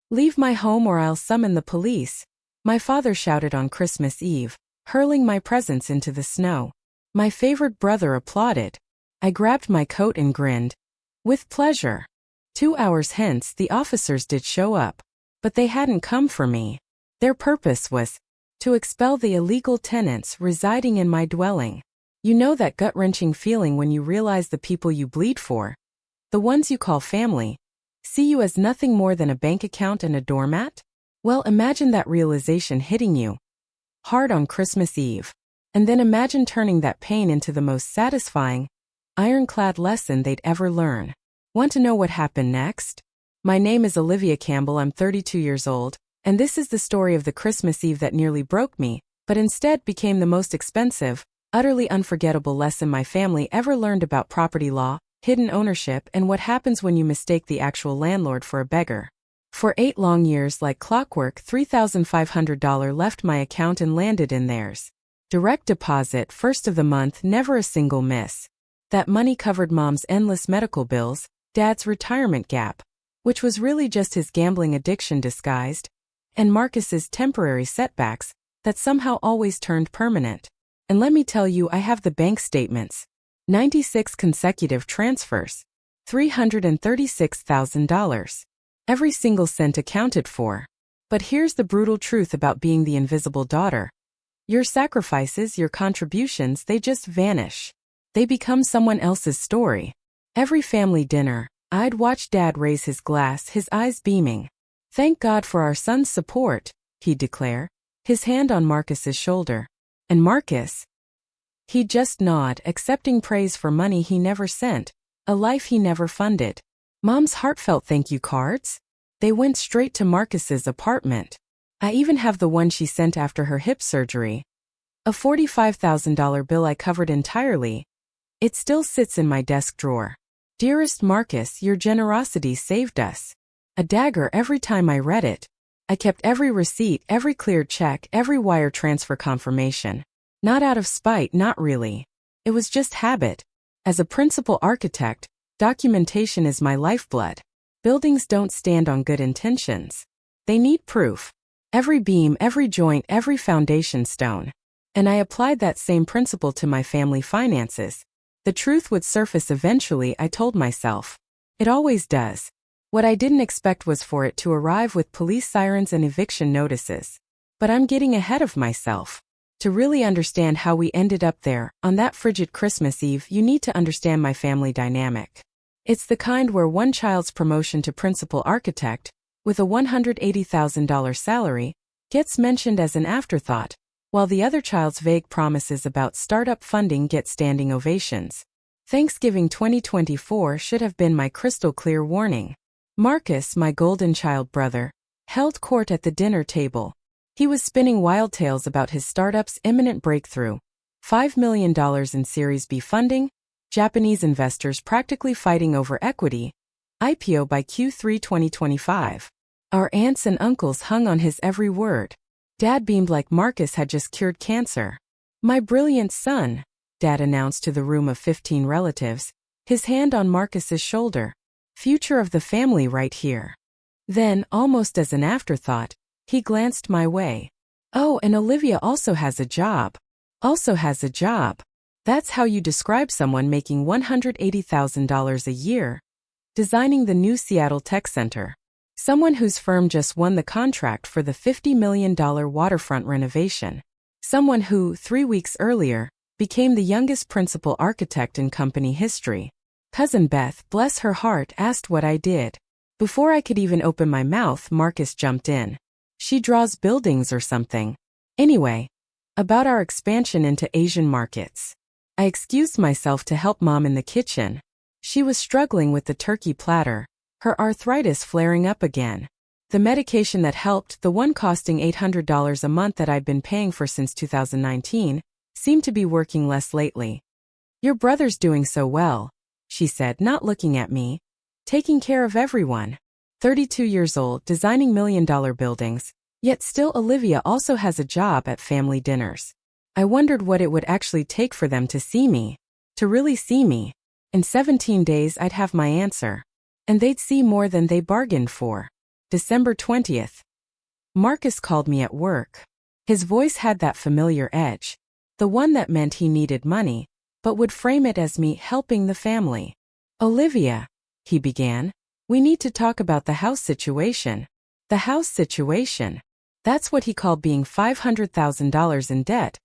Leave my home or I'll summon the police, my father shouted on Christmas Eve, hurling my presents into the snow. My favorite brother applauded. I grabbed my coat and grinned. With pleasure. 2 hours hence the officers did show up. But they hadn't come for me. Their purpose was to expel the illegal tenants residing in my dwelling. You know that gut-wrenching feeling when you realize the people you bleed for, the ones you call family, see you as nothing more than a bank account and a doormat? Well, imagine that realization hitting you hard on Christmas Eve. And then imagine turning that pain into the most satisfying, ironclad lesson they'd ever learn. Want to know what happened next? My name is Olivia Campbell, I'm 32 years old, and this is the story of the Christmas Eve that nearly broke me, but instead became the most expensive, utterly unforgettable lesson my family ever learned about property law, hidden ownership, and what happens when you mistake the actual landlord for a beggar. For 8 long years, like clockwork, $3,500 left my account and landed in theirs. Direct deposit, first of the month, never a single miss. That money covered Mom's endless medical bills, Dad's retirement gap, which was really just his gambling addiction disguised, and Marcus's temporary setbacks that somehow always turned permanent. And let me tell you, I have the bank statements. 96 consecutive transfers. $336,000. Every single cent accounted for. But here's the brutal truth about being the invisible daughter. Your sacrifices, your contributions, they just vanish. They become someone else's story. Every family dinner, I'd watch Dad raise his glass, his eyes beaming. Thank God for our son's support, he'd declare, his hand on Marcus's shoulder. And Marcus? He'd just nod, accepting praise for money he never sent, a life he never funded. Mom's heartfelt thank you cards? They went straight to Marcus's apartment. I even have the one she sent after her hip surgery. A $45,000 bill I covered entirely. It still sits in my desk drawer. Dearest Marcus, your generosity saved us. A dagger every time I read it. I kept every receipt, every cleared check, every wire transfer confirmation. Not out of spite, not really. It was just habit. As a principal architect, documentation is my lifeblood. Buildings don't stand on good intentions. They need proof. Every beam, every joint, every foundation stone. And I applied that same principle to my family finances. The truth would surface eventually, I told myself. It always does. What I didn't expect was for it to arrive with police sirens and eviction notices. But I'm getting ahead of myself. To really understand how we ended up there, on that frigid Christmas Eve, you need to understand my family dynamic. It's the kind where one child's promotion to principal architect, with a $180,000 salary, gets mentioned as an afterthought, while the other child's vague promises about startup funding get standing ovations. Thanksgiving 2024 should have been my crystal clear warning. Marcus, my golden child brother, held court at the dinner table. He was spinning wild tales about his startup's imminent breakthrough. $5 million in Series B funding, Japanese investors practically fighting over equity, IPO by Q3 2025. Our aunts and uncles hung on his every word. Dad beamed like Marcus had just cured cancer. My brilliant son, Dad announced to the room of 15 relatives, his hand on Marcus's shoulder. Future of the family right here. Then, almost as an afterthought, he glanced my way. Oh, and Olivia also has a job. Also has a job. That's how you describe someone making $180,000 a year. Designing the new Seattle Tech Center. Someone whose firm just won the contract for the $50 million waterfront renovation. Someone who, 3 weeks earlier, became the youngest principal architect in company history. Cousin Beth, bless her heart, asked what I did. Before I could even open my mouth, Marcus jumped in. She draws buildings or something. Anyway, about our expansion into Asian markets. I excused myself to help Mom in the kitchen. She was struggling with the turkey platter, her arthritis flaring up again. The medication that helped, the one costing $800 a month that I'd been paying for since 2019, seemed to be working less lately. Your brother's doing so well, she said, not looking at me. Taking care of everyone. 32 years old, designing million-dollar buildings, yet still Olivia also has a job at family dinners. I wondered what it would actually take for them to see me. To really see me. In 17 days I'd have my answer. And they'd see more than they bargained for. December 20th. Marcus called me at work. His voice had that familiar edge, the one that meant he needed money, but would frame it as me helping the family. Olivia, he began, we need to talk about the house situation. The house situation. That's what he called being $500,000 in debt,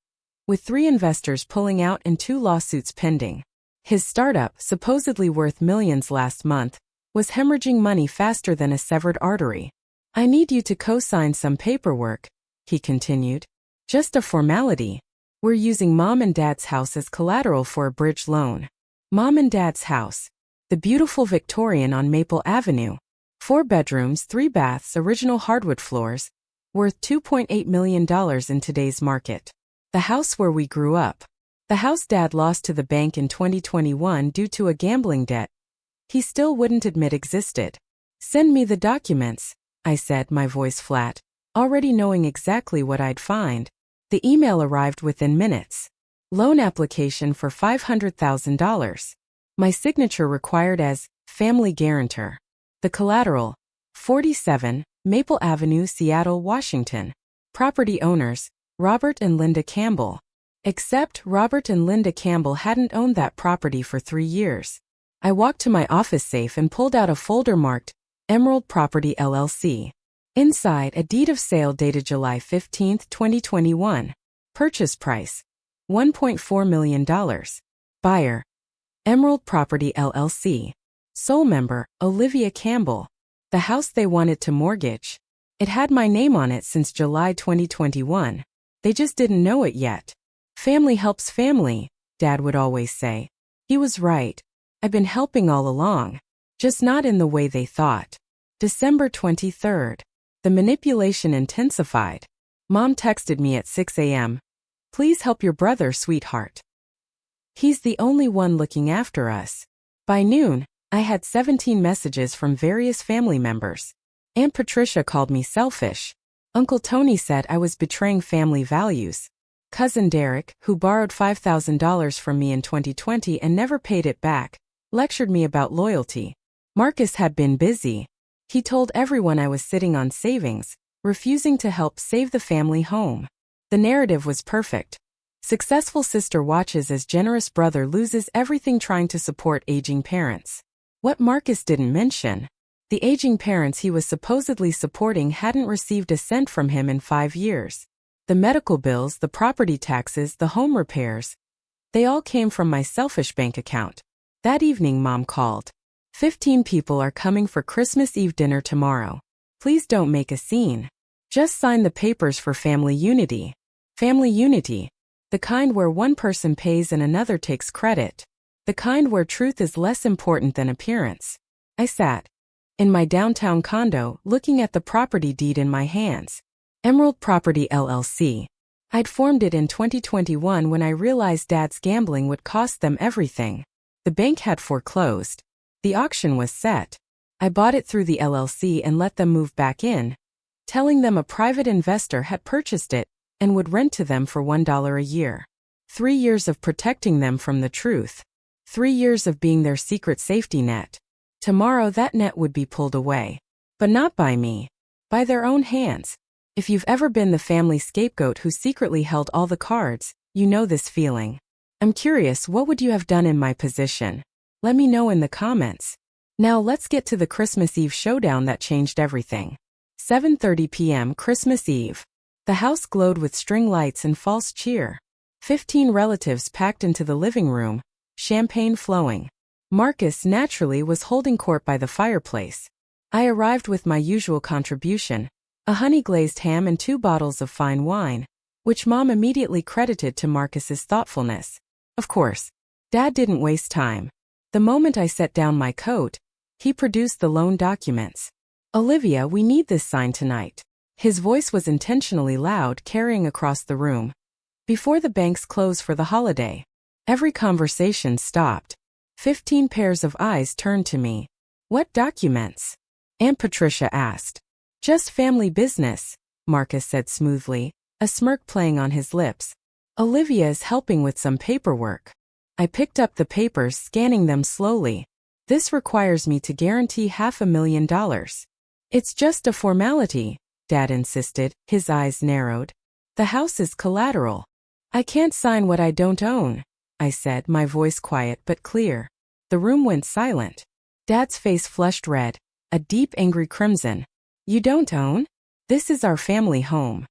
with 3 investors pulling out and 2 lawsuits pending. His startup, supposedly worth millions last month, was hemorrhaging money faster than a severed artery. I need you to co-sign some paperwork, he continued. Just a formality. We're using Mom and Dad's house as collateral for a bridge loan. Mom and Dad's house. The beautiful Victorian on Maple Avenue. 4 bedrooms, 3 baths, original hardwood floors, worth $2.8 million in today's market. The house where we grew up. The house Dad lost to the bank in 2021 due to a gambling debt he still wouldn't admit existed. Send me the documents, I said, my voice flat, already knowing exactly what I'd find. The email arrived within minutes. Loan application for $500,000. My signature required as family guarantor. The collateral, 47 Maple Avenue, Seattle, Washington. Property owners, Robert and Linda Campbell. Except Robert and Linda Campbell hadn't owned that property for 3 years. I walked to my office safe and pulled out a folder marked Emerald Property LLC. Inside, a deed of sale dated July 15, 2021. Purchase price, $1.4 million. Buyer, Emerald Property LLC. Sole member, Olivia Campbell. The house they wanted to mortgage. It had my name on it since July 2021. They just didn't know it yet. Family helps family, Dad would always say. He was right. I've been helping all along. Just not in the way they thought. December 23rd. The manipulation intensified. Mom texted me at 6 a.m. Please help your brother, sweetheart. He's the only one looking after us. By noon, I had 17 messages from various family members. Aunt Patricia called me selfish. Uncle Tony said I was betraying family values. Cousin Derek, who borrowed $5,000 from me in 2020 and never paid it back, lectured me about loyalty. Marcus had been busy. He told everyone I was sitting on savings, refusing to help save the family home. The narrative was perfect. Successful sister watches as generous brother loses everything trying to support aging parents. What Marcus didn't mention, the aging parents he was supposedly supporting hadn't received a cent from him in 5 years. The medical bills, the property taxes, the home repairs, they all came from my selfish bank account. That evening, Mom called. 15 people are coming for Christmas Eve dinner tomorrow. Please don't make a scene. Just sign the papers for family unity. Family unity. The kind where one person pays and another takes credit. The kind where truth is less important than appearance. I sat in my downtown condo, looking at the property deed in my hands. Emerald Property LLC. I'd formed it in 2021 when I realized Dad's gambling would cost them everything. The bank had foreclosed. The auction was set. I bought it through the LLC and let them move back in, telling them a private investor had purchased it and would rent to them for $1 a year. 3 years of protecting them from the truth. 3 years of being their secret safety net. Tomorrow that net would be pulled away. But not by me. By their own hands. If you've ever been the family scapegoat who secretly held all the cards, you know this feeling. I'm curious, what would you have done in my position? Let me know in the comments. Now let's get to the Christmas Eve showdown that changed everything. 7:30 p.m. Christmas Eve. The house glowed with string lights and false cheer. 15 relatives packed into the living room, champagne flowing. Marcus naturally was holding court by the fireplace. I arrived with my usual contribution, a honey-glazed ham and 2 bottles of fine wine, which Mom immediately credited to Marcus's thoughtfulness. Of course, Dad didn't waste time. The moment I set down my coat, he produced the loan documents. Olivia, we need this signed tonight. His voice was intentionally loud, carrying across the room. Before the banks close for the holiday, every conversation stopped. 15 pairs of eyes turned to me. What documents? Aunt Patricia asked. Just family business, Marcus said smoothly, a smirk playing on his lips. Olivia is helping with some paperwork. I picked up the papers, scanning them slowly. This requires me to guarantee $500,000. It's just a formality, Dad insisted, his eyes narrowed. The house is collateral. I can't sign what I don't own, I said, my voice quiet but clear. The room went silent. Dad's face flushed red, a deep angry crimson. You don't own? This is our family home.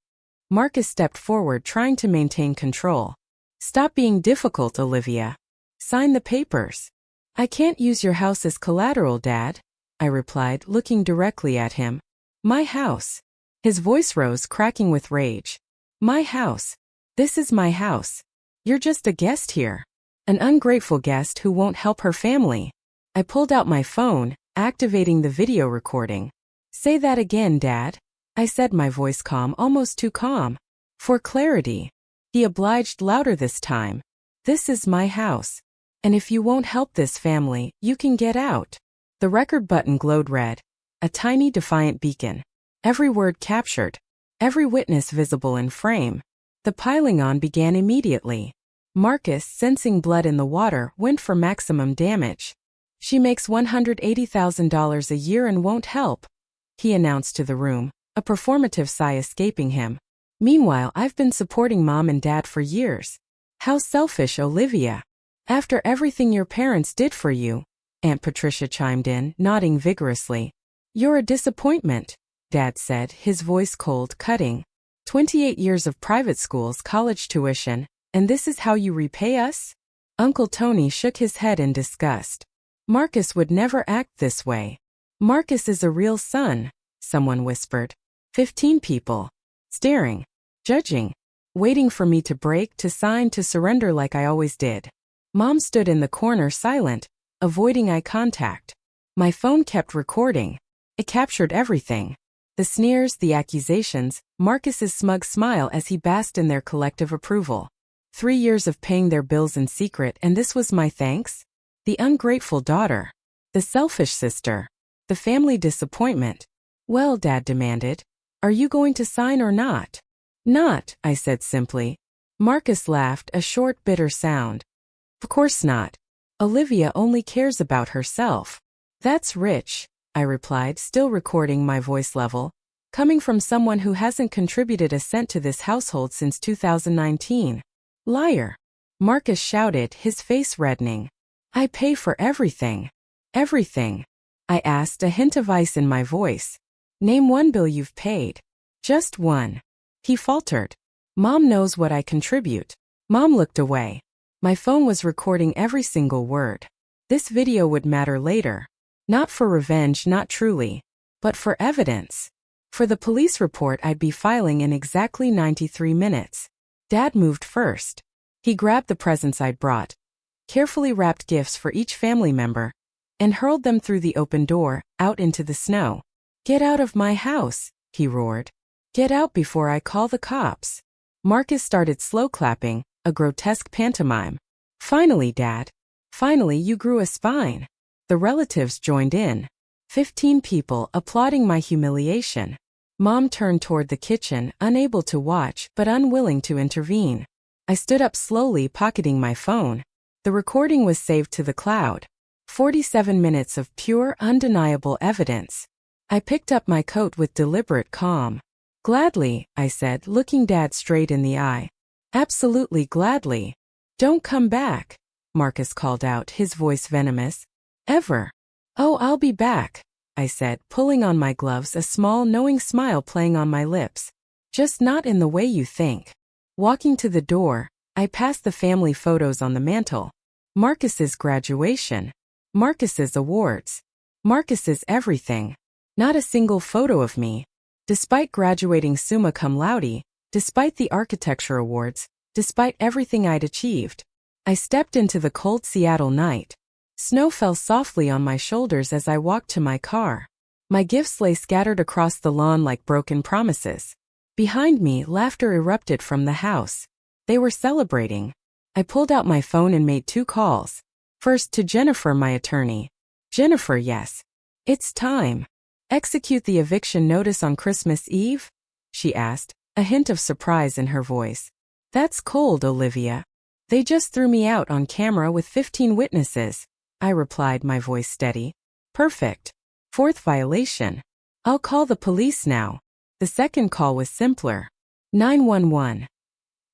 Marcus stepped forward, trying to maintain control. Stop being difficult, Olivia. Sign the papers. I can't use your house as collateral, Dad, I replied, looking directly at him. My house. His voice rose, cracking with rage. My house. This is my house. You're just a guest here. An ungrateful guest who won't help her family. I pulled out my phone, activating the video recording. Say that again, Dad, I said, my voice calm, almost too calm. For clarity. He obliged, louder this time. This is my house. And if you won't help this family, you can get out. The record button glowed red. A tiny defiant beacon. Every word captured. Every witness visible in frame. The piling on began immediately. Marcus, sensing blood in the water, went for maximum damage. She makes $180,000 a year and won't help, he announced to the room, a performative sigh escaping him. Meanwhile, I've been supporting Mom and Dad for years. How selfish, Olivia. After everything your parents did for you, Aunt Patricia chimed in, nodding vigorously. You're a disappointment, Dad said, his voice cold, cutting. 28 years of private schools, college tuition, and this is how you repay us? Uncle Tony shook his head in disgust. Marcus would never act this way. Marcus is a real son, someone whispered. 15 people. Staring. Judging. Waiting for me to break, to sign, to surrender like I always did. Mom stood in the corner silent, avoiding eye contact. My phone kept recording. It captured everything. The sneers, the accusations, Marcus's smug smile as he basked in their collective approval. 3 years of paying their bills in secret, and this was my thanks? The ungrateful daughter. The selfish sister. The family disappointment. Well, Dad demanded. Are you going to sign or not? Not, I said simply. Marcus laughed, a short, bitter sound. Of course not. Olivia only cares about herself. That's rich, I replied, still recording, my voice level. Coming from someone who hasn't contributed a cent to this household since 2019. Liar. Marcus shouted, his face reddening. I pay for everything. Everything. I asked, a hint of ice in my voice. Name one bill you've paid. Just one. He faltered. Mom knows what I contribute. Mom looked away. My phone was recording every single word. This video would matter later. Not for revenge, not truly. But for evidence. For the police report I'd be filing in exactly 93 minutes. Dad moved first. He grabbed the presents I'd brought. Carefully wrapped gifts for each family member. And hurled them through the open door, out into the snow. Get out of my house, he roared. Get out before I call the cops. Marcus started slow clapping, a grotesque pantomime. Finally, Dad. Finally, you grew a spine. The relatives joined in. 15 people applauding my humiliation. Mom turned toward the kitchen, unable to watch but unwilling to intervene. I stood up slowly, pocketing my phone. The recording was saved to the cloud. 47 minutes of pure, undeniable evidence. I picked up my coat with deliberate calm. Gladly, I said, looking Dad straight in the eye. Absolutely gladly. Don't come back, Marcus called out, his voice venomous. Ever. Oh, I'll be back, I said, pulling on my gloves, a small, knowing smile playing on my lips. Just not in the way you think. Walking to the door, I passed the family photos on the mantel. Marcus's graduation. Marcus's awards. Marcus's everything. Not a single photo of me. Despite graduating summa cum laude, despite the architecture awards, despite everything I'd achieved. I stepped into the cold Seattle night. Snow fell softly on my shoulders as I walked to my car. My gifts lay scattered across the lawn like broken promises. Behind me, laughter erupted from the house. They were celebrating. I pulled out my phone and made 2 calls. First to Jennifer, my attorney. Jennifer, yes. It's time. Execute the eviction notice on Christmas Eve? She asked, a hint of surprise in her voice. That's cold, Olivia. They just threw me out on camera with 15 witnesses, I replied, my voice steady. Perfect. 4th violation. I'll call the police now. The second call was simpler. 911.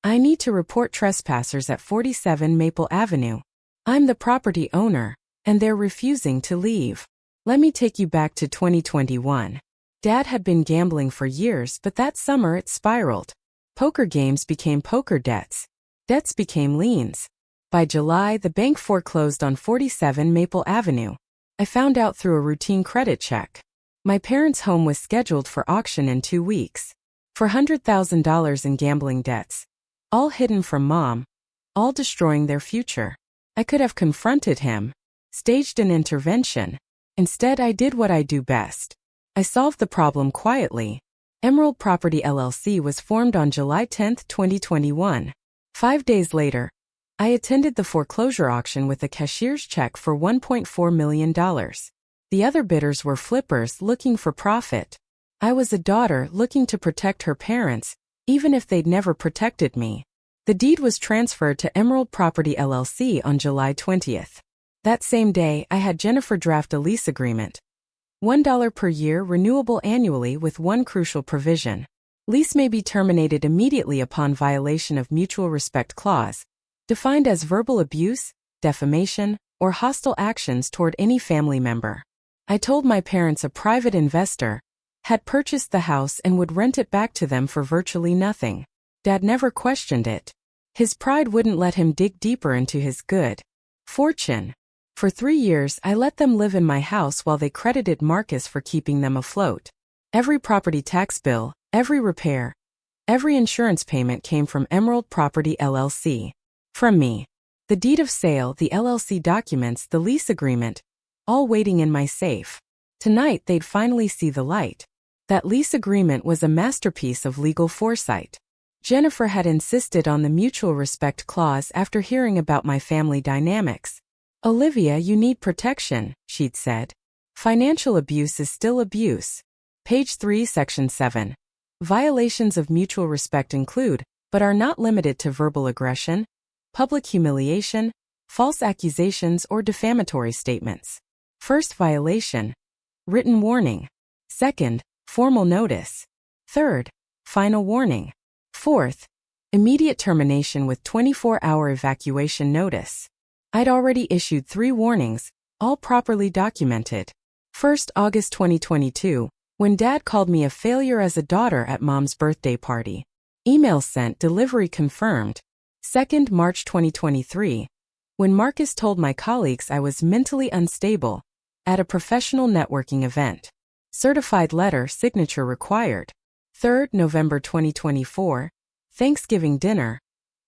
I need to report trespassers at 47 Maple Avenue. I'm the property owner, and they're refusing to leave. Let me take you back to 2021. Dad had been gambling for years, but that summer it spiraled. Poker games became poker debts. Debts became liens. By July, the bank foreclosed on 47 Maple Avenue. I found out through a routine credit check. My parents' home was scheduled for auction in 2 weeks. For $100,000 in gambling debts. All hidden from Mom. All destroying their future. I could have confronted him. Staged an intervention. Instead, I did what I do best. I solved the problem quietly. Emerald Property LLC was formed on July 10, 2021. 5 days later, I attended the foreclosure auction with a cashier's check for $1.4 million. The other bidders were flippers looking for profit. I was a daughter looking to protect her parents, even if they'd never protected me. The deed was transferred to Emerald Property LLC on July 20th. That same day, I had Jennifer draft a lease agreement. $1 per year, renewable annually with one crucial provision. Lease may be terminated immediately upon violation of mutual respect clause, defined as verbal abuse, defamation, or hostile actions toward any family member. I told my parents a private investor had purchased the house and would rent it back to them for virtually nothing. Dad never questioned it. His pride wouldn't let him dig deeper into his good fortune. For 3 years, I let them live in my house while they credited Marcus for keeping them afloat. Every property tax bill, every repair, every insurance payment came from Emerald Property LLC. From me. The deed of sale, the LLC documents, the lease agreement, all waiting in my safe. Tonight they'd finally see the light. That lease agreement was a masterpiece of legal foresight. Jennifer had insisted on the mutual respect clause after hearing about my family dynamics. Olivia, you need protection, she'd said. Financial abuse is still abuse. Page 3, Section 7. Violations of mutual respect include, but are not limited to verbal aggression, public humiliation, false accusations, or defamatory statements. First violation. Written warning. Second, formal notice. Third, final warning. Fourth, immediate termination with 24-hour evacuation notice. I'd already issued 3 warnings, all properly documented. First, August 2022, when Dad called me a failure as a daughter at Mom's birthday party. Email sent, delivery confirmed. Second, March 2023, when Marcus told my colleagues I was mentally unstable at a professional networking event. Certified letter, signature required. Third, November 2024, Thanksgiving dinner,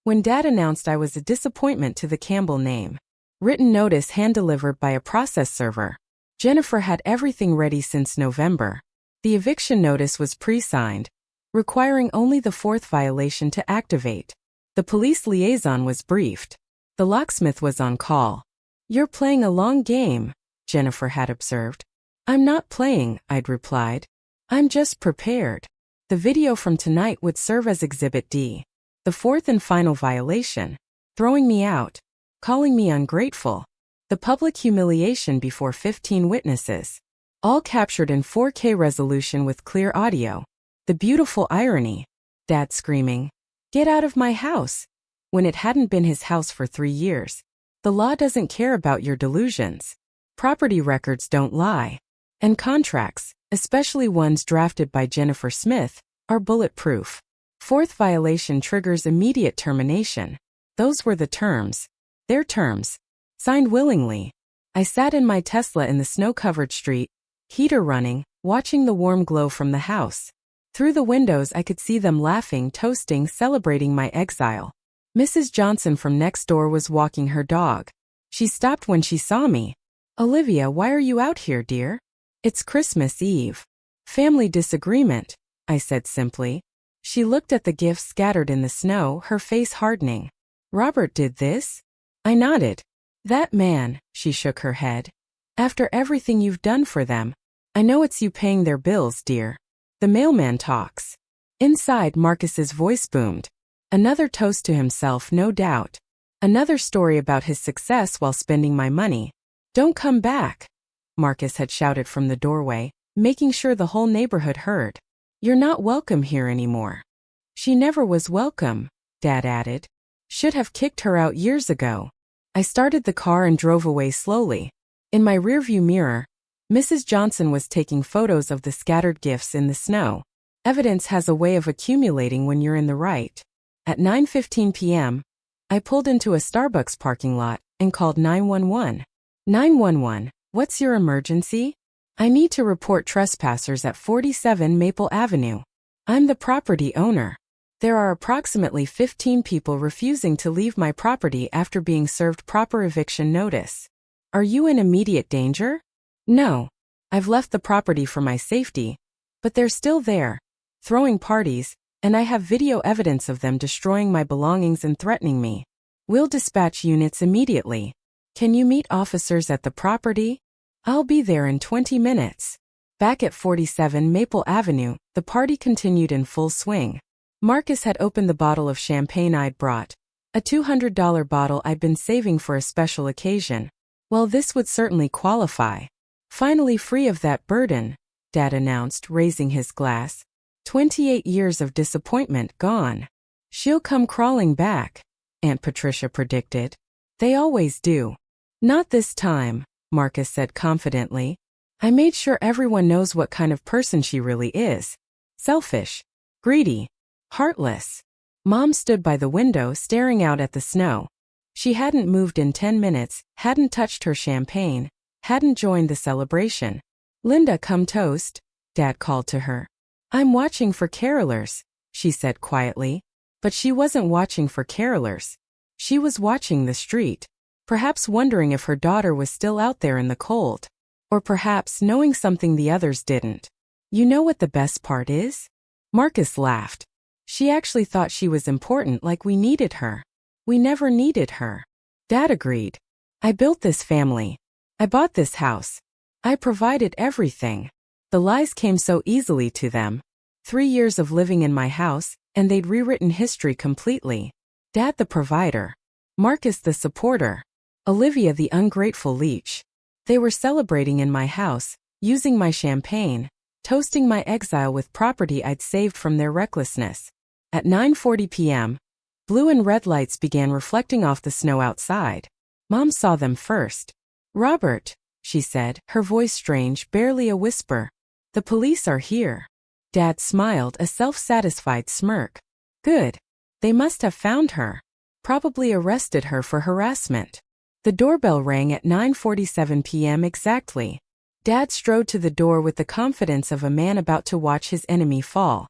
when Dad announced I was a disappointment to the Campbell name. Written notice hand-delivered by a process server. Jennifer had everything ready since November. The eviction notice was pre-signed, requiring only the 4th violation to activate. The police liaison was briefed. The locksmith was on call. You're playing a long game, Jennifer had observed. I'm not playing, I'd replied. I'm just prepared. The video from tonight would serve as Exhibit D. The 4th and final violation. Throwing me out. Calling me ungrateful. The public humiliation before 15 witnesses. All captured in 4K resolution with clear audio. The beautiful irony. Dad screaming, "Get out of my house!" when it hadn't been his house for 3 years. The law doesn't care about your delusions. Property records don't lie. And contracts, especially ones drafted by Jennifer Smith, are bulletproof. 4th violation triggers immediate termination. Those were the terms. Their terms. Signed willingly. I sat in my Tesla in the snow-covered street, heater running, watching the warm glow from the house. Through the windows I could see them laughing, toasting, celebrating my exile. Mrs. Johnson from next door was walking her dog. She stopped when she saw me. "Olivia, why are you out here, dear?" "It's Christmas Eve." "Family disagreement," I said simply. She looked at the gifts scattered in the snow, her face hardening. "Robert did this?" I nodded. "That man," she shook her head. "After everything you've done for them, I know it's you paying their bills, dear." The mailman talks. Inside, Marcus's voice boomed. Another toast to himself, no doubt. Another story about his success while spending my money. "Don't come back," Marcus had shouted from the doorway. making sure the whole neighborhood heard. "You're not welcome here anymore." "She never was welcome," Dad added. "Should have kicked her out years ago." I started the car and drove away slowly. In my rearview mirror, Mrs. Johnson was taking photos of the scattered gifts in the snow. Evidence has a way of accumulating when you're in the right. At 9:15 p.m., I pulled into a Starbucks parking lot and called 911. 911, what's your emergency? I need to report trespassers at 47 Maple Avenue. I'm the property owner. There are approximately 15 people refusing to leave my property after being served proper eviction notice. Are you in immediate danger? No. I've left the property for my safety, but they're still there, throwing parties, and I have video evidence of them destroying my belongings and threatening me. We'll dispatch units immediately. Can you meet officers at the property? I'll be there in 20 minutes. Back at 47 Maple Avenue, the party continued in full swing. Marcus had opened the bottle of champagne I'd brought, a $200 bottle I'd been saving for a special occasion. Well, this would certainly qualify. Finally free of that burden, Dad announced, raising his glass. 28 years of disappointment gone. She'll come crawling back, Aunt Patricia predicted. They always do. Not this time, Marcus said confidently. I made sure everyone knows what kind of person she really is. Selfish, greedy, heartless. Mom stood by the window staring out at the snow. She hadn't moved in 10 minutes, hadn't touched her champagne, hadn't joined the celebration. Linda, come toast, Dad called to her. I'm watching for carolers, she said quietly. But she wasn't watching for carolers. She was watching the street, perhaps wondering if her daughter was still out there in the cold. Or perhaps knowing something the others didn't. You know what the best part is? Marcus laughed. She actually thought she was important, like we needed her. We never needed her. Dad agreed. I built this family. I bought this house. I provided everything. The lies came so easily to them. 3 years of living in my house, and they'd rewritten history completely. Dad the provider. Marcus the supporter. Olivia the ungrateful leech. They were celebrating in my house, using my champagne, toasting my exile with property I'd saved from their recklessness. At 9:40 p.m., blue and red lights began reflecting off the snow outside. Mom saw them first. Robert, she said, her voice strange, barely a whisper. The police are here. Dad smiled, a self-satisfied smirk. Good. They must have found her. Probably arrested her for harassment. The doorbell rang at 9:47 p.m. exactly. Dad strode to the door with the confidence of a man about to watch his enemy fall.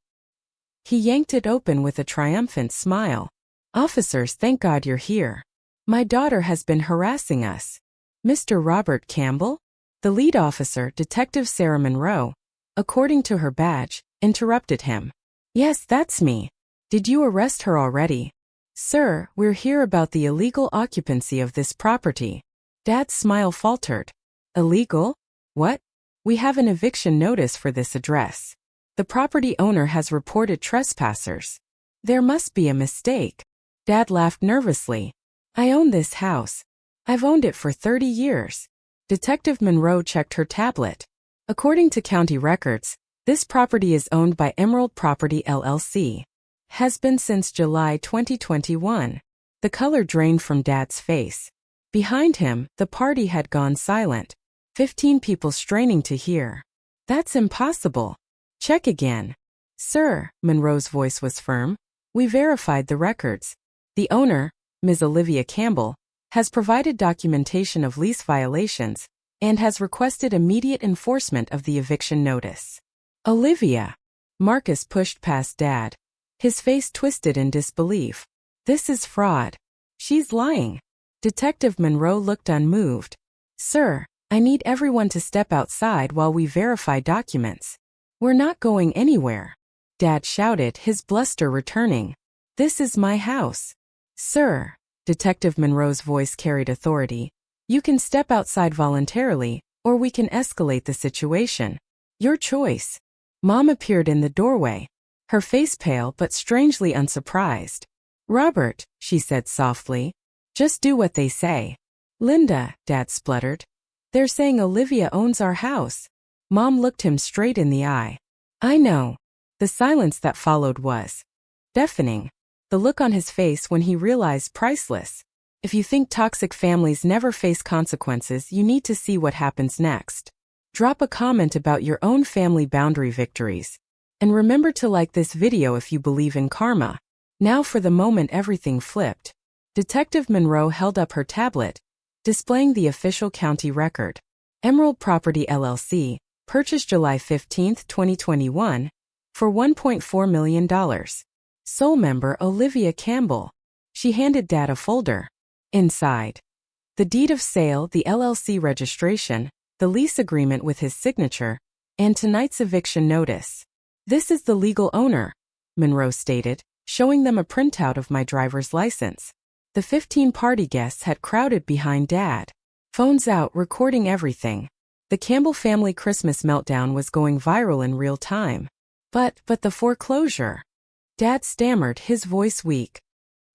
He yanked it open with a triumphant smile. Officers, thank God you're here. My daughter has been harassing us. Mr. Robert Campbell? The lead officer, Detective Sarah Monroe, according to her badge, interrupted him. Yes, that's me. Did you arrest her already? Sir, we're here about the illegal occupancy of this property. Dad's smile faltered. Illegal? What? We have an eviction notice for this address. The property owner has reported trespassers. There must be a mistake. Dad laughed nervously. I own this house. I've owned it for 30 years. Detective Monroe checked her tablet. According to county records, this property is owned by Emerald Property LLC. Has been since July 2021. The color drained from Dad's face. Behind him, the party had gone silent. 15 people straining to hear. That's impossible. Check again. Sir, Monroe's voice was firm. We verified the records. The owner, Ms. Olivia Campbell, has provided documentation of lease violations and has requested immediate enforcement of the eviction notice. Olivia. Marcus pushed past Dad. His face twisted in disbelief. This is fraud. She's lying. Detective Monroe looked unmoved. Sir, I need everyone to step outside while we verify documents. We're not going anywhere. Dad shouted, his bluster returning. This is my house. Sir, Detective Monroe's voice carried authority. You can step outside voluntarily, or we can escalate the situation. Your choice. Mom appeared in the doorway. Her face pale but strangely unsurprised. Robert, she said softly. Just do what they say. Linda, Dad spluttered. They're saying Olivia owns our house. Mom looked him straight in the eye. I know. The silence that followed was deafening. The look on his face when he realized priceless. If you think toxic families never face consequences, you need to see what happens next. Drop a comment about your own family boundary victories. And remember to like this video if you believe in karma. Now for the moment everything flipped. Detective Monroe held up her tablet, displaying the official county record. Emerald Property LLC, purchased July 15, 2021, for $1.4 million. Sole member Olivia Campbell. She handed Dad a folder. Inside, the deed of sale, the LLC registration, the lease agreement with his signature, and tonight's eviction notice. This is the legal owner, Monroe stated, showing them a printout of my driver's license. The 15 party guests had crowded behind Dad. Phones out, recording everything. The Campbell family Christmas meltdown was going viral in real time. But the foreclosure. Dad stammered, his voice weak.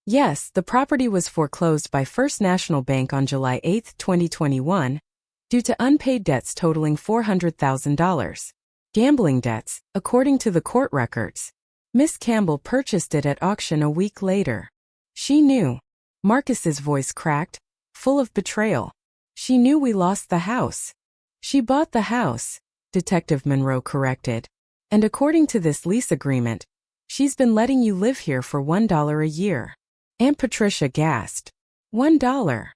Yes, the property was foreclosed by First National Bank on July 8, 2021, due to unpaid debts totaling $400,000. Gambling debts, according to the court records. Miss Campbell purchased it at auction a week later. She knew. Marcus's voice cracked, full of betrayal. She knew we lost the house. She bought the house, Detective Monroe corrected. And according to this lease agreement, she's been letting you live here for $1 a year. Aunt Patricia gasped. $1.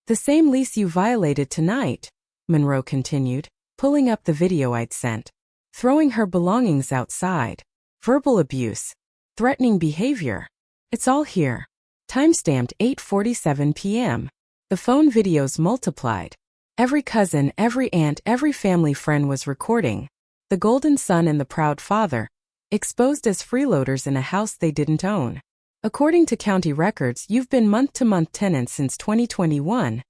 The same lease you violated tonight, Monroe continued, pulling up the video I'd sent. Throwing her belongings outside. Verbal abuse. Threatening behavior. It's all here. Timestamped 8:47 p.m. The phone videos multiplied. Every cousin, every aunt, every family friend was recording. The golden son and the proud father, exposed as freeloaders in a house they didn't own. According to county records, you've been month-to-month tenants since 2021,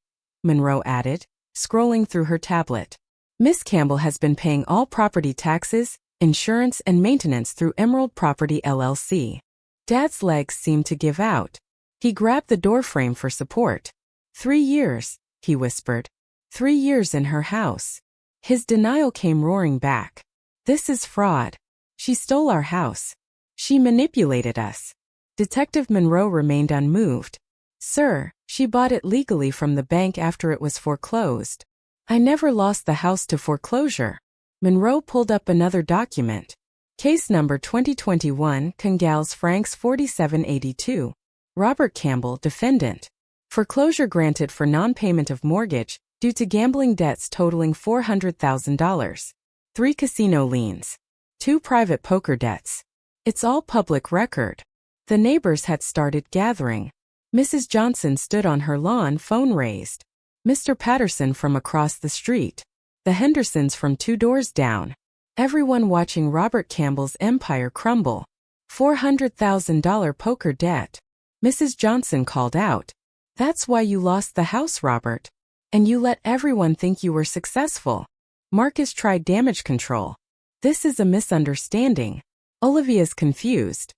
Monroe added, scrolling through her tablet. Miss Campbell has been paying all property taxes, insurance, and maintenance through Emerald Property LLC. Dad's legs seemed to give out. He grabbed the doorframe for support. 3 years, he whispered. 3 years in her house. His denial came roaring back. This is fraud. She stole our house. She manipulated us. Detective Monroe remained unmoved. Sir, she bought it legally from the bank after it was foreclosed. I never lost the house to foreclosure. Monroe pulled up another document. Case number 2021, Congales Franks 4782. Robert Campbell, defendant. Foreclosure granted for non-payment of mortgage due to gambling debts totaling $400,000. 3 casino liens. 2 private poker debts. It's all public record. The neighbors had started gathering. Mrs. Johnson stood on her lawn, phone raised. Mr. Patterson from across the street. The Hendersons from 2 doors down. Everyone watching Robert Campbell's empire crumble. $400,000 poker debt. Mrs. Johnson called out. That's why you lost the house, Robert. And you let everyone think you were successful. Marcus tried damage control. This is a misunderstanding. Olivia's confused.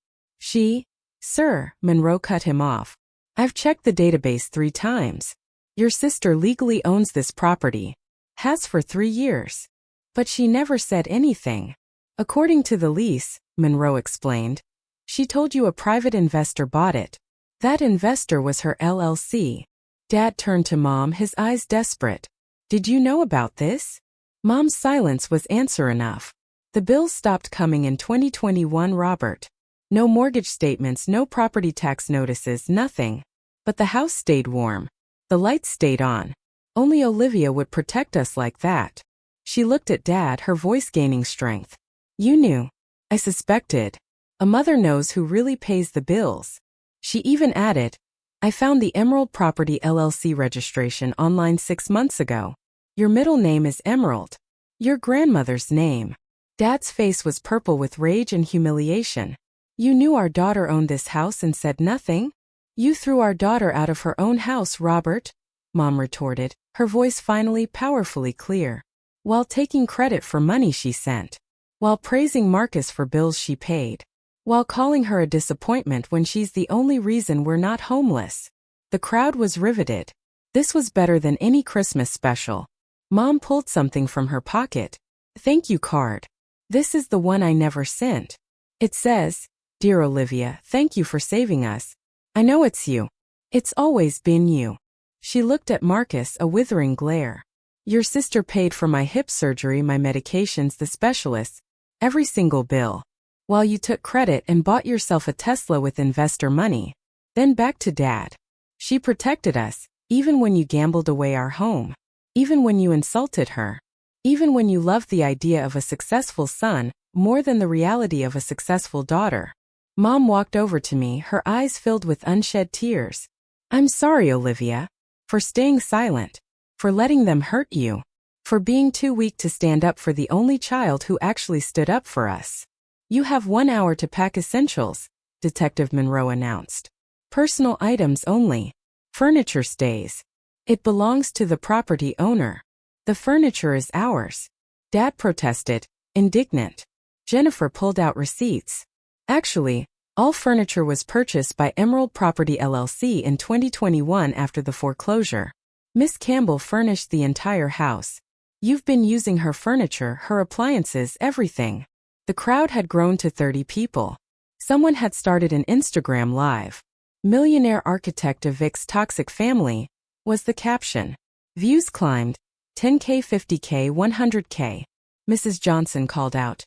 Sir, Monroe cut him off. I've checked the database 3 times. Your sister legally owns this property. Has for 3 years. But she never said anything. According to the lease, Monroe explained, she told you a private investor bought it. That investor was her LLC. Dad turned to Mom, his eyes desperate. Did you know about this? Mom's silence was answer enough. The bills stopped coming in 2021, Robert. No mortgage statements, no property tax notices, nothing. But the house stayed warm. The lights stayed on. Only Olivia would protect us like that. She looked at Dad, her voice gaining strength. You knew. I suspected. A mother knows who really pays the bills. She even added, I found the Emerald Property LLC registration online 6 months ago. Your middle name is Emerald. Your grandmother's name. Dad's face was purple with rage and humiliation. You knew our daughter owned this house and said nothing? You threw our daughter out of her own house, Robert, Mom retorted, her voice finally powerfully clear. While taking credit for money she sent. While praising Marcus for bills she paid. While calling her a disappointment when she's the only reason we're not homeless. The crowd was riveted. This was better than any Christmas special. Mom pulled something from her pocket. Thank you card. This is the one I never sent. It says, "Dear Olivia, thank you for saving us. I know it's you. It's always been you." She looked at Marcus, a withering glare. "Your sister paid for my hip surgery, my medications, the specialists, every single bill. While you took credit and bought yourself a Tesla with investor money. Then back to Dad. She protected us, even when you gambled away our home. Even when you insulted her. Even when you loved the idea of a successful son more than the reality of a successful daughter." Mom walked over to me, her eyes filled with unshed tears. "I'm sorry, Olivia. For staying silent. For letting them hurt you. For being too weak to stand up for the only child who actually stood up for us. You have 1 hour to pack essentials," Detective Monroe announced. "Personal items only. Furniture stays. It belongs to the property owner. The furniture is ours." Dad protested, indignant. Jennifer pulled out receipts. "Actually, all furniture was purchased by Emerald Property LLC in 2021 after the foreclosure. Miss Campbell furnished the entire house. You've been using her furniture, her appliances, everything." The crowd had grown to 30 people. Someone had started an Instagram live. "Millionaire architect evicts toxic family," was the caption. Views climbed. 10K, 50K, 100K. Mrs. Johnson called out,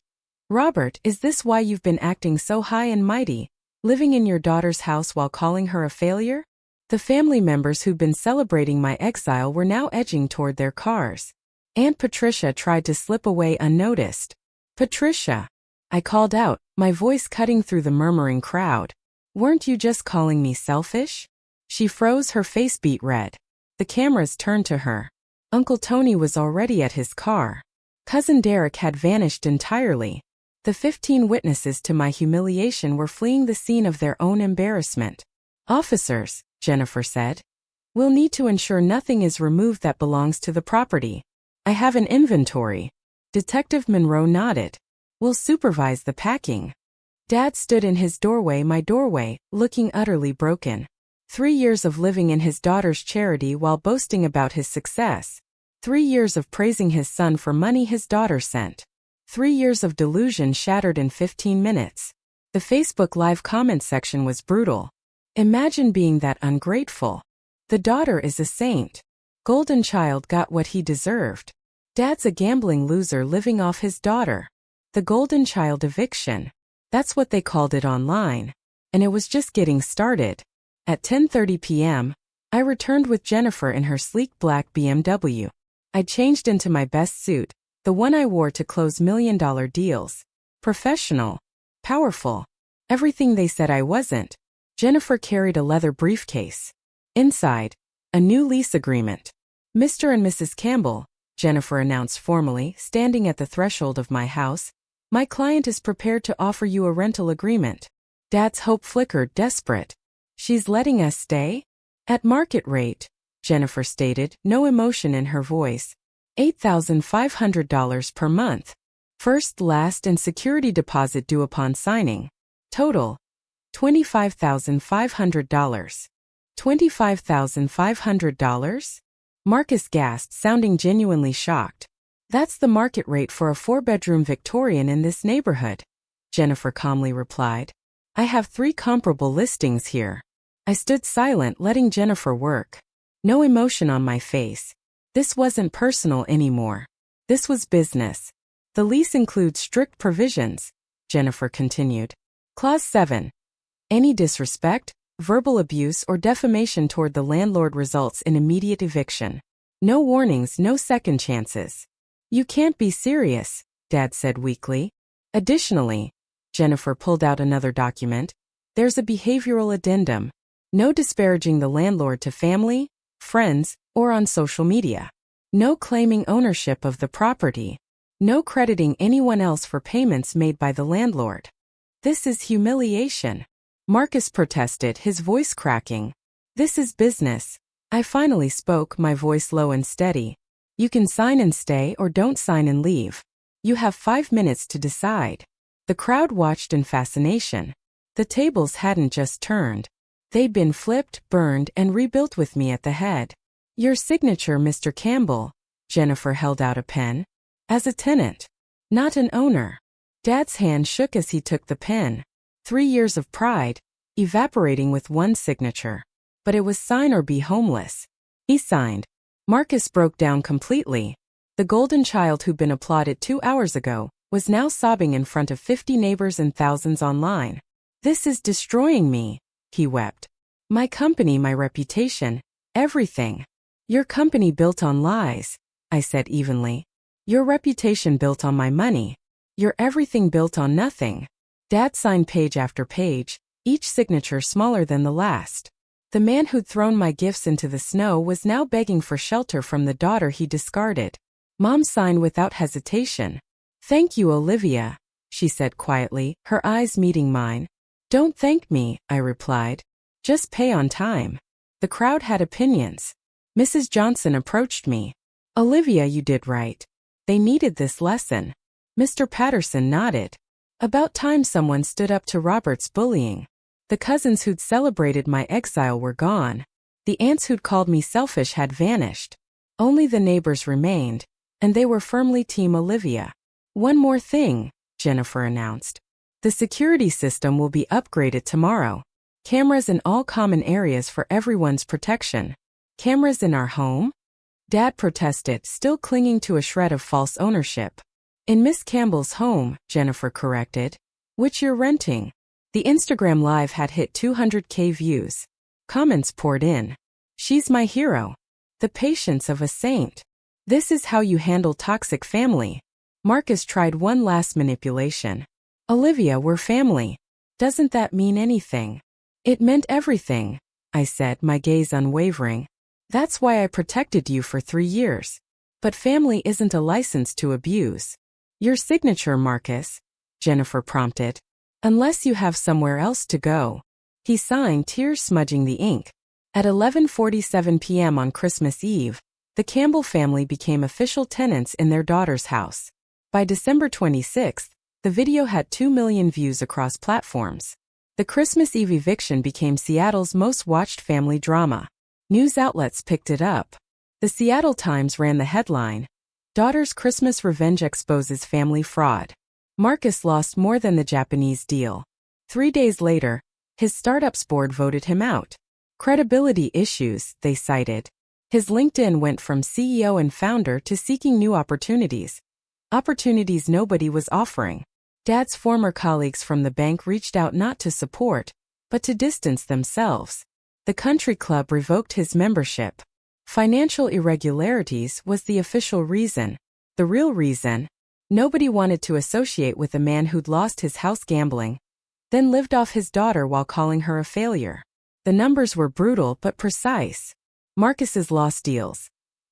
"Robert, is this why you've been acting so high and mighty, living in your daughter's house while calling her a failure?" The family members who'd been celebrating my exile were now edging toward their cars. Aunt Patricia tried to slip away unnoticed. "Patricia," I called out, my voice cutting through the murmuring crowd. "Weren't you just calling me selfish?" She froze, her face beat red. The cameras turned to her. Uncle Tony was already at his car. Cousin Derek had vanished entirely. The 15 witnesses to my humiliation were fleeing the scene of their own embarrassment. "Officers," Jennifer said, "we'll need to ensure nothing is removed that belongs to the property. I have an inventory." Detective Monroe nodded. "We'll supervise the packing." Dad stood in his doorway, my doorway, looking utterly broken. 3 years of living in his daughter's charity while boasting about his success. 3 years of praising his son for money his daughter sent. 3 years of delusion shattered in 15 minutes. The Facebook Live comment section was brutal. "Imagine being that ungrateful. The daughter is a saint. Golden child got what he deserved. Dad's a gambling loser living off his daughter. The golden child eviction." That's what they called it online. And it was just getting started. At 10:30 p.m., I returned with Jennifer in her sleek black BMW. I changed into my best suit, the one I wore to close million-dollar deals. Professional. Powerful. Everything they said I wasn't. Jennifer carried a leather briefcase. Inside, a new lease agreement. "Mr. and Mrs. Campbell," Jennifer announced formally, standing at the threshold of my house, "my client is prepared to offer you a rental agreement." Dad's hope flickered, desperate. "She's letting us stay?" "At market rate," Jennifer stated, no emotion in her voice. $8,500 per month. First, last, and security deposit due upon signing. Total, $25,500. $25,500? Marcus gasped, sounding genuinely shocked. "That's the market rate for a 4-bedroom Victorian in this neighborhood," Jennifer calmly replied. "I have 3 comparable listings here." I stood silent, letting Jennifer work. No emotion on my face. This wasn't personal anymore. This was business. "The lease includes strict provisions," Jennifer continued. Clause 7. Any disrespect, verbal abuse, or defamation toward the landlord results in immediate eviction. No warnings, no second chances. "You can't be serious," Dad said weakly. "Additionally," Jennifer pulled out another document, "there's a behavioral addendum. No disparaging the landlord to family, friends, or on social media. No claiming ownership of the property. No crediting anyone else for payments made by the landlord." "This is humiliation," Marcus protested, his voice cracking. "This is business." I finally spoke, my voice low and steady. "You can sign and stay or don't sign and leave. You have 5 minutes to decide." The crowd watched in fascination. The tables hadn't just turned. They'd been flipped, burned, and rebuilt with me at the head. "Your signature, Mr. Campbell." Jennifer held out a pen. "As a tenant." not an owner. Dad's hand shook as he took the pen. 3 years of pride, evaporating with one signature. But it was sign or be homeless. He signed. Marcus broke down completely. The golden child who'd been applauded 2 hours ago was now sobbing in front of 50 neighbors and thousands online. This is destroying me, he wept. My company, my reputation, everything. Your company built on lies, I said evenly. Your reputation built on my money. Your everything built on nothing. Dad signed page after page, each signature smaller than the last. The man who'd thrown my gifts into the snow was now begging for shelter from the daughter he discarded. Mom signed without hesitation. Thank you, Olivia, she said quietly, her eyes meeting mine. Don't thank me, I replied. Just pay on time. The crowd had opinions. Mrs. Johnson approached me. Olivia, you did right. They needed this lesson. Mr. Patterson nodded. About time someone stood up to Robert's bullying. The cousins who'd celebrated my exile were gone. The aunts who'd called me selfish had vanished. Only the neighbors remained, and they were firmly Team Olivia. One more thing, Jennifer announced. The security system will be upgraded tomorrow. Cameras in all common areas for everyone's protection. Cameras in our home? Dad protested, still clinging to a shred of false ownership. In Miss Campbell's home, Jennifer corrected. Which you're renting. The Instagram Live had hit 200K views. Comments poured in. She's my hero. The patience of a saint. This is how you handle toxic family. Marcus tried one last manipulation. Olivia, we're family. Doesn't that mean anything? It meant everything, I said, my gaze unwavering. That's why I protected you for 3 years. But family isn't a license to abuse. Your signature, Marcus, Jennifer prompted. Unless you have somewhere else to go. He signed, tears smudging the ink. At 11:47 p.m. on Christmas Eve, the Campbell family became official tenants in their daughter's house. By December 26th, the video had 2 million views across platforms. The Christmas Eve eviction became Seattle's most watched family drama. News outlets picked it up. The Seattle Times ran the headline, Daughter's Christmas Revenge Exposes Family Fraud. Marcus lost more than the Japanese deal. 3 days later, his startups board voted him out. Credibility issues, they cited. His LinkedIn went from CEO and founder to seeking new opportunities. Opportunities nobody was offering. Dad's former colleagues from the bank reached out not to support, but to distance themselves. The country club revoked his membership. Financial irregularities was the official reason. The real reason? Nobody wanted to associate with a man who'd lost his house gambling, then lived off his daughter while calling her a failure. The numbers were brutal but precise. Marcus's lost deals.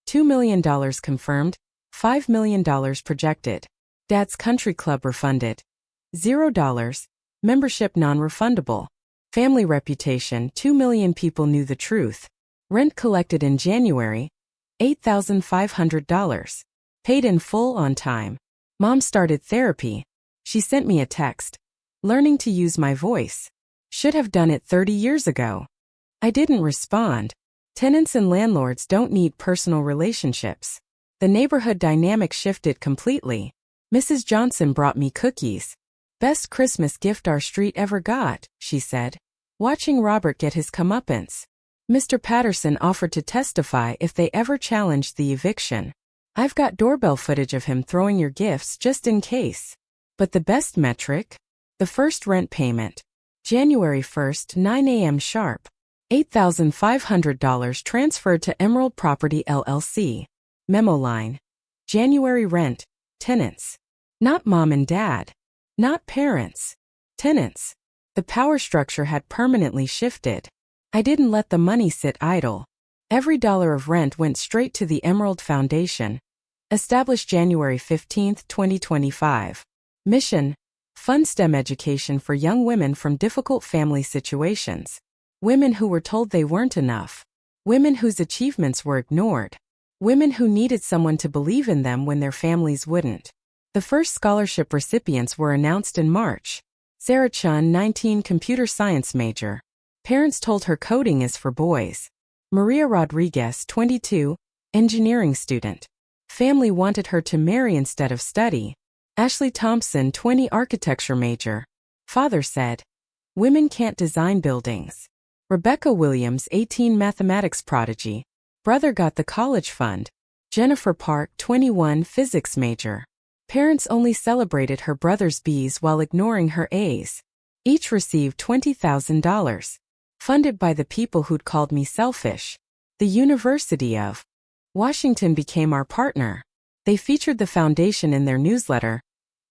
$2 million confirmed, $5 million projected. Dad's country club refunded. $0. Membership non-refundable. Family reputation, 2 million people knew the truth. Rent collected in January, $8,500. Paid in full on time. Mom started therapy. She sent me a text. Learning to use my voice. Should have done it 30 years ago. I didn't respond. Tenants and landlords don't need personal relationships. The neighborhood dynamic shifted completely. Mrs. Johnson brought me cookies. Best Christmas gift our street ever got, she said, watching Robert get his comeuppance. Mr. Patterson offered to testify if they ever challenged the eviction. I've got doorbell footage of him throwing your gifts just in case. But the best metric? The first rent payment. January 1st, 9 a.m. sharp. $8,500 transferred to Emerald Property LLC. Memo line. January rent. Tenants. Not mom and dad. Not parents. Tenants. The power structure had permanently shifted. I didn't let the money sit idle. Every dollar of rent went straight to the Emerald Foundation. Established January 15, 2025. Mission: fund STEM education for young women from difficult family situations. Women who were told they weren't enough. Women whose achievements were ignored. Women who needed someone to believe in them when their families wouldn't. The first scholarship recipients were announced in March. Sarah Chun, 19, computer science major. Parents told her coding is for boys. Maria Rodriguez, 22, engineering student. Family wanted her to marry instead of study. Ashley Thompson, 20, architecture major. Father said, women can't design buildings. Rebecca Williams, 18, mathematics prodigy. Brother got the college fund. Jennifer Park, 21, physics major. Parents only celebrated her brother's B's while ignoring her A's. Each received $20,000. Funded by the people who'd called me selfish. The University of Washington became our partner. They featured the foundation in their newsletter.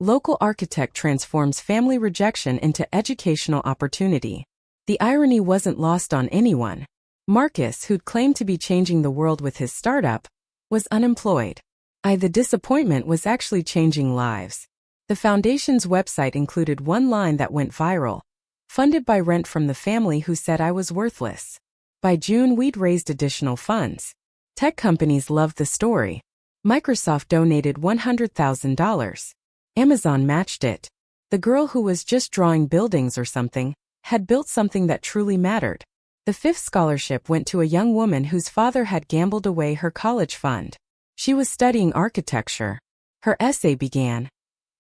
Local architect transforms family rejection into educational opportunity. The irony wasn't lost on anyone. Marcus, who'd claimed to be changing the world with his startup, was unemployed. The disappointment was actually changing lives. The foundation's website included one line that went viral. Funded by rent from the family who said I was worthless. By June, we'd raised additional funds. Tech companies loved the story. Microsoft donated $100,000. Amazon matched it. The girl who was just drawing buildings or something had built something that truly mattered. The fifth scholarship went to a young woman whose father had gambled away her college fund. She was studying architecture. Her essay began,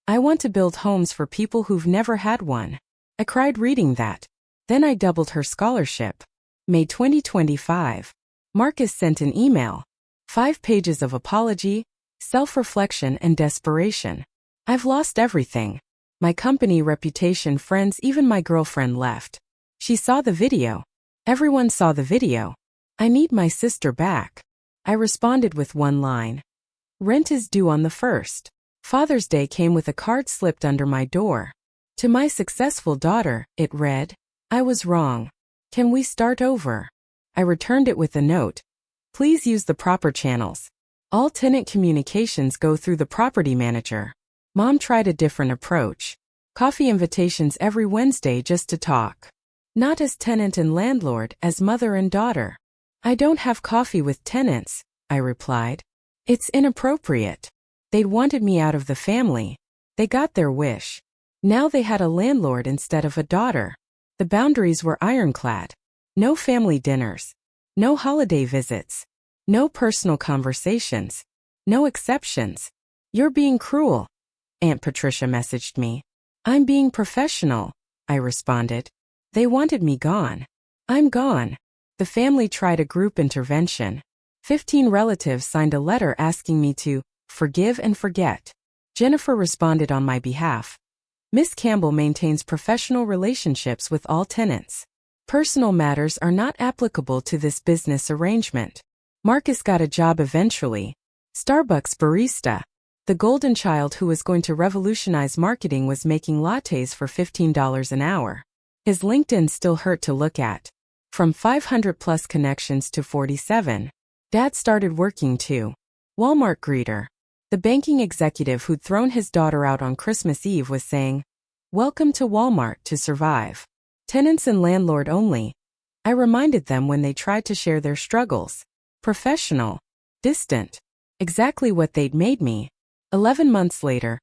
I want to build homes for people who've never had one. I cried reading that. Then I doubled her scholarship. May 2025. Marcus sent an email. 5 pages of apology, self-reflection, and desperation. I've lost everything. My company, reputation, friends, even my girlfriend left. She saw the video. Everyone saw the video. I need my sister back. I responded with one line. Rent is due on the 1st. Father's Day came with a card slipped under my door. To my successful daughter, it read, I was wrong. Can we start over? I returned it with a note. Please use the proper channels. All tenant communications go through the property manager. Mom tried a different approach. Coffee invitations every Wednesday just to talk. Not as tenant and landlord, as mother and daughter. I don't have coffee with tenants, I replied. It's inappropriate. They'd wanted me out of the family. They got their wish. Now they had a landlord instead of a daughter. The boundaries were ironclad. No family dinners. No holiday visits. No personal conversations. No exceptions. You're being cruel. Aunt Patricia messaged me. I'm being professional, I responded. They wanted me gone. I'm gone. The family tried a group intervention. 15 relatives signed a letter asking me to forgive and forget. Jennifer responded on my behalf. Miss Campbell maintains professional relationships with all tenants. Personal matters are not applicable to this business arrangement. Marcus got a job eventually. Starbucks barista. The golden child who was going to revolutionize marketing was making lattes for $15 an hour. His LinkedIn still hurt to look at. From 500 plus connections to 47. Dad started working too. Walmart greeter. The banking executive who'd thrown his daughter out on Christmas Eve was saying, Welcome to Walmart to survive. Tenants and landlord only. I reminded them when they tried to share their struggles. Professional. Distant. Exactly what they'd made me. 11 months later,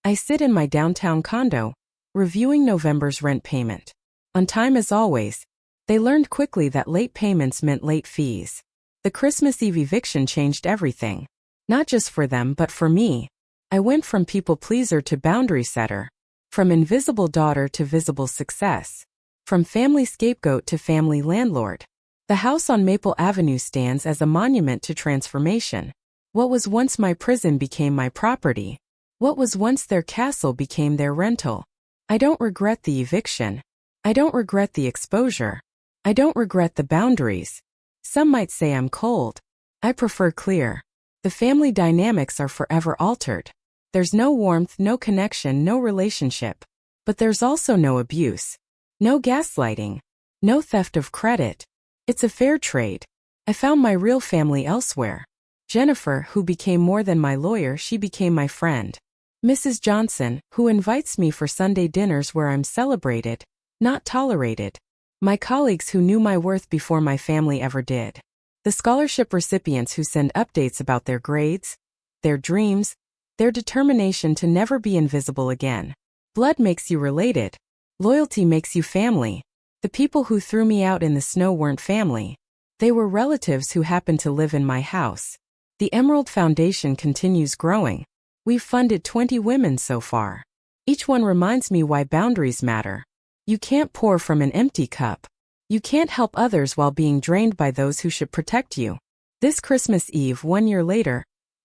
I sit in my downtown condo, reviewing November's rent payment. On time as always. They learned quickly that late payments meant late fees. The Christmas Eve eviction changed everything. Not just for them but for me. I went from people pleaser to boundary setter. From invisible daughter to visible success. From family scapegoat to family landlord. The house on Maple Avenue stands as a monument to transformation. What was once my prison became my property. What was once their castle became their rental. I don't regret the eviction. I don't regret the exposure. I don't regret the boundaries. Some might say I'm cold. I prefer clear. The family dynamics are forever altered. There's no warmth, no connection, no relationship. But there's also no abuse. No gaslighting. No theft of credit. It's a fair trade. I found my real family elsewhere. Jennifer, who became more than my lawyer, she became my friend. Mrs. Johnson, who invites me for Sunday dinners where I'm celebrated, not tolerated. My colleagues who knew my worth before my family ever did. The scholarship recipients who send updates about their grades, their dreams, their determination to never be invisible again. Blood makes you related. Loyalty makes you family. The people who threw me out in the snow weren't family. They were relatives who happened to live in my house. The Emerald Foundation continues growing. We've funded 20 women so far. Each one reminds me why boundaries matter. You can't pour from an empty cup. You can't help others while being drained by those who should protect you. This Christmas Eve, 1 year later,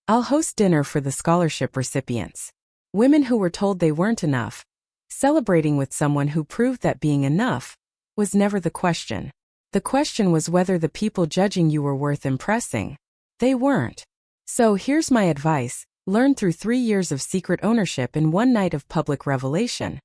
I'll host dinner for the scholarship recipients. Women who were told they weren't enough. Celebrating with someone who proved that being enough was never the question. The question was whether the people judging you were worth impressing. They weren't. So here's my advice, learned through 3 years of secret ownership and 1 night of public revelation.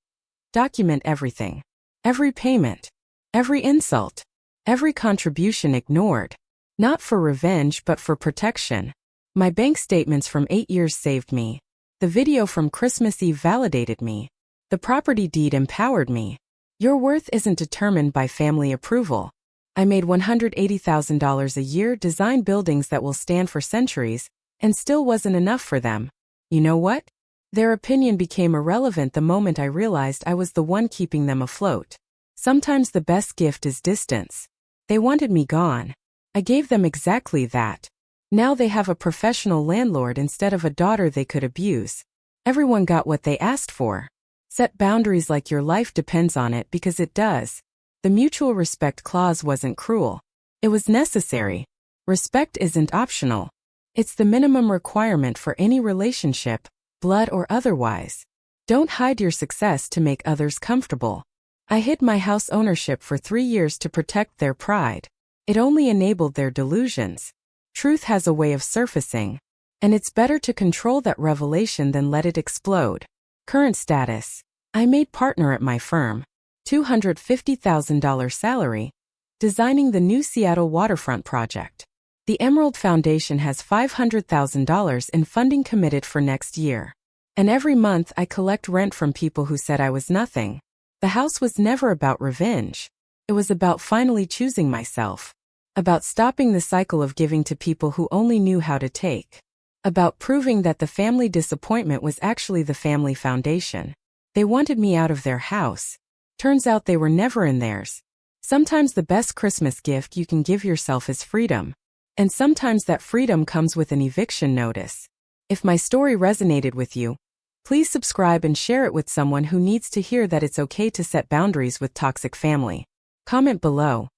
Document everything. Every payment. Every insult. Every contribution ignored. Not for revenge but for protection. My bank statements from 8 years saved me. The video from Christmas Eve validated me. The property deed empowered me. Your worth isn't determined by family approval. I made $180,000 a year, design buildings that will stand for centuries, and still wasn't enough for them. You know what? Their opinion became irrelevant the moment I realized I was the one keeping them afloat. Sometimes the best gift is distance. They wanted me gone. I gave them exactly that. Now they have a professional landlord instead of a daughter they could abuse. Everyone got what they asked for. Set boundaries like your life depends on it, because it does. The mutual respect clause wasn't cruel. It was necessary. Respect isn't optional. It's the minimum requirement for any relationship, blood or otherwise. Don't hide your success to make others comfortable. I hid my house ownership for 3 years to protect their pride. It only enabled their delusions. Truth has a way of surfacing, and it's better to control that revelation than let it explode. Current status. I made partner at my firm. $250,000 salary. Designing the new Seattle waterfront project. The Emerald Foundation has $500,000 in funding committed for next year. And every month I collect rent from people who said I was nothing. The house was never about revenge. It was about finally choosing myself. About stopping the cycle of giving to people who only knew how to take. About proving that the family disappointment was actually the family foundation. They wanted me out of their house. Turns out they were never in theirs. Sometimes the best Christmas gift you can give yourself is freedom. And sometimes that freedom comes with an eviction notice. If my story resonated with you, please subscribe and share it with someone who needs to hear that it's okay to set boundaries with toxic family. Comment below.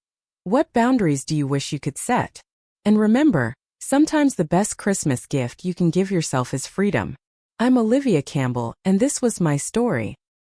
What boundaries do you wish you could set? And remember, sometimes the best Christmas gift you can give yourself is freedom. I'm Olivia Campbell, and this was my story.